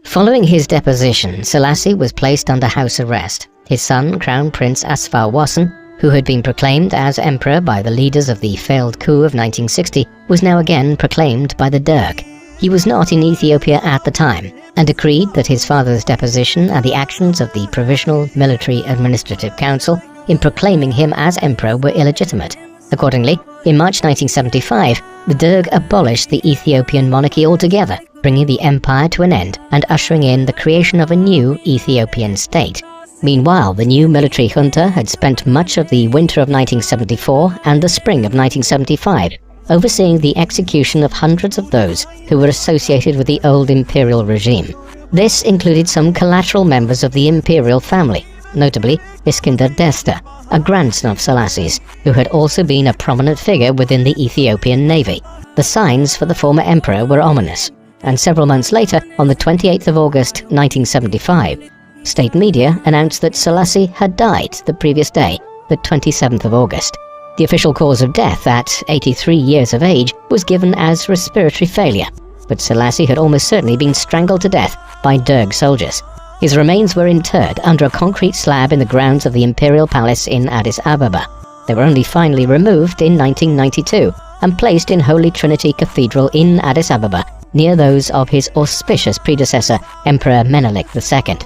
Speaker 1: Following his deposition, Selassie was placed under house arrest. His son, Crown Prince Asfar Wasson, who had been proclaimed as emperor by the leaders of the failed coup of 1960, was now again proclaimed by the Derg. He was not in Ethiopia at the time, and decreed that his father's deposition and the actions of the Provisional Military Administrative Council in proclaiming him as emperor were illegitimate. Accordingly, in March 1975, the Derg abolished the Ethiopian monarchy altogether, bringing the empire to an end and ushering in the creation of a new Ethiopian state. Meanwhile, the new military junta had spent much of the winter of 1974 and the spring of 1975 overseeing the execution of hundreds of those who were associated with the old imperial regime. This included some collateral members of the imperial family, notably Iskender Desta, a grandson of Selassie's, who had also been a prominent figure within the Ethiopian navy. The signs for the former emperor were ominous, and several months later, on the 28th of August 1975, state media announced that Selassie had died the previous day, the 27th of August. The official cause of death, at 83 years of age, was given as respiratory failure, but Selassie had almost certainly been strangled to death by Derg soldiers. His remains were interred under a concrete slab in the grounds of the Imperial Palace in Addis Ababa. They were only finally removed in 1992 and placed in Holy Trinity Cathedral in Addis Ababa, near those of his auspicious predecessor, Emperor Menelik II.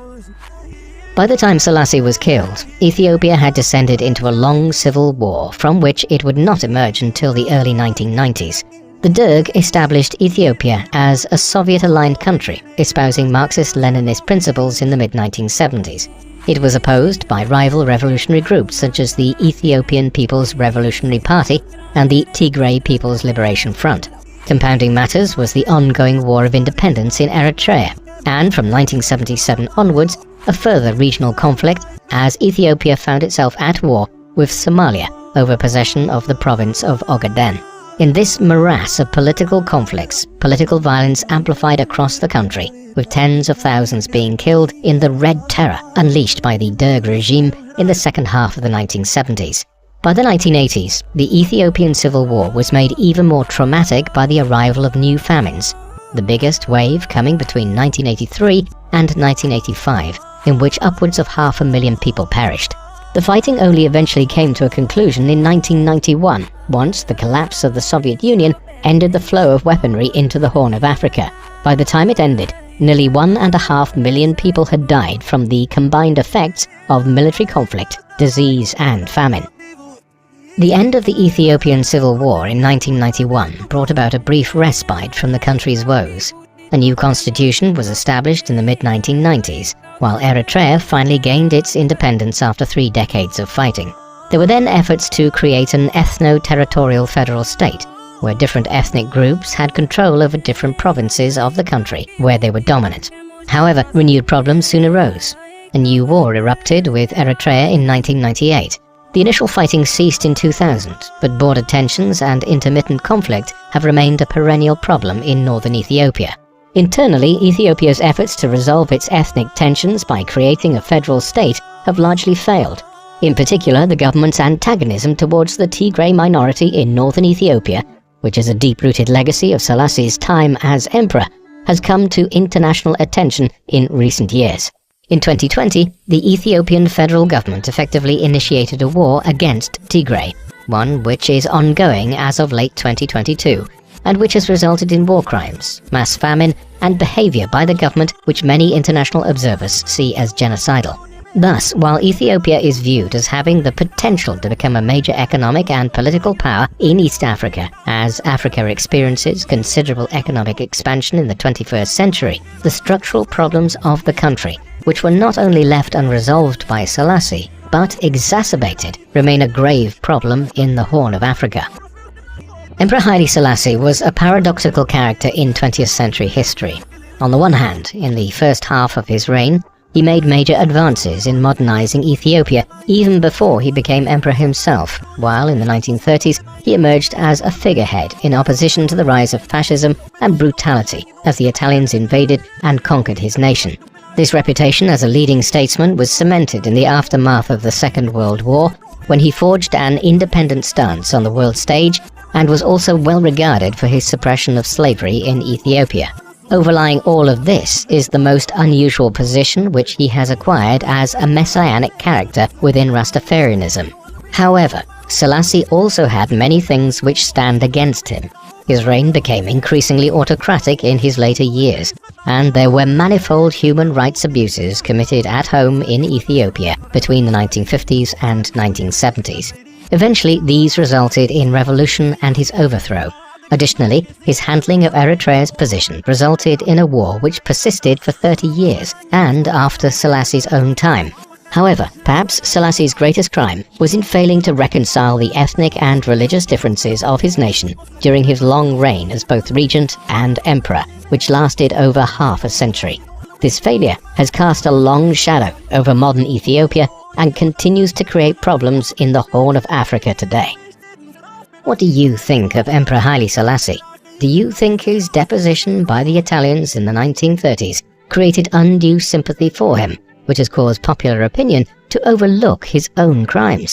Speaker 1: By the time Selassie was killed, Ethiopia had descended into a long civil war from which it would not emerge until the early 1990s. The Derg established Ethiopia as a Soviet-aligned country, espousing Marxist-Leninist principles in the mid-1970s. It was opposed by rival revolutionary groups such as the Ethiopian People's Revolutionary Party and the Tigray People's Liberation Front. Compounding matters was the ongoing War of Independence in Eritrea, and from 1977 onwards, a further regional conflict as Ethiopia found itself at war with Somalia over possession of the province of Ogaden. In this morass of political conflicts, political violence amplified across the country, with tens of thousands being killed in the Red Terror unleashed by the Derg regime in the second half of the 1970s. By the 1980s, the Ethiopian Civil War was made even more traumatic by the arrival of new famines, the biggest wave coming between 1983 and 1985, in which upwards of 500,000 people perished. The fighting only eventually came to a conclusion in 1991, once the collapse of the Soviet Union ended the flow of weaponry into the Horn of Africa. By the time it ended, nearly 1.5 million people had died from the combined effects of military conflict, disease and famine. The end of the Ethiopian Civil War in 1991 brought about a brief respite from the country's woes. A new constitution was established in the mid-1990s, while Eritrea finally gained its independence after 3 decades of fighting. There were then efforts to create an ethno-territorial federal state, where different ethnic groups had control over different provinces of the country where they were dominant. However, renewed problems soon arose. A new war erupted with Eritrea in 1998. The initial fighting ceased in 2000, but border tensions and intermittent conflict have remained a perennial problem in northern Ethiopia. Internally, Ethiopia's efforts to resolve its ethnic tensions by creating a federal state have largely failed. In particular, the government's antagonism towards the Tigray minority in northern Ethiopia, which is a deep-rooted legacy of Selassie's time as emperor, has come to international attention in recent years. In 2020, the Ethiopian federal government effectively initiated a war against Tigray, one which is ongoing as of late 2022, and which has resulted in war crimes, mass famine, and behavior by the government which many international observers see as genocidal. Thus, while Ethiopia is viewed as having the potential to become a major economic and political power in East Africa, as Africa experiences considerable economic expansion in the 21st century, the structural problems of the country, which were not only left unresolved by Selassie, but exacerbated, remain a grave problem in the Horn of Africa. Emperor Haile Selassie was a paradoxical character in 20th century history. On the one hand, in the first half of his reign, he made major advances in modernizing Ethiopia even before he became emperor himself, while in the 1930s he emerged as a figurehead in opposition to the rise of fascism and brutality as the Italians invaded and conquered his nation. This reputation as a leading statesman was cemented in the aftermath of the Second World War, when he forged an independent stance on the world stage and was also well regarded for his suppression of slavery in Ethiopia. Overlying all of this is the most unusual position which he has acquired as a messianic character within Rastafarianism. However, Selassie also had many things which stand against him. His reign became increasingly autocratic in his later years, and there were manifold human rights abuses committed at home in Ethiopia between the 1950s and 1970s. Eventually, these resulted in revolution and his overthrow. Additionally, his handling of Eritrea's position resulted in a war which persisted for 30 years, and after Selassie's own time. However, perhaps Selassie's greatest crime was in failing to reconcile the ethnic and religious differences of his nation during his long reign as both regent and emperor, which lasted over half a century. This failure has cast a long shadow over modern Ethiopia and continues to create problems in the Horn of Africa today. What do you think of Emperor Haile Selassie? Do you think his deposition by the Italians in the 1930s created undue sympathy for him, which has caused popular opinion to overlook his own crimes?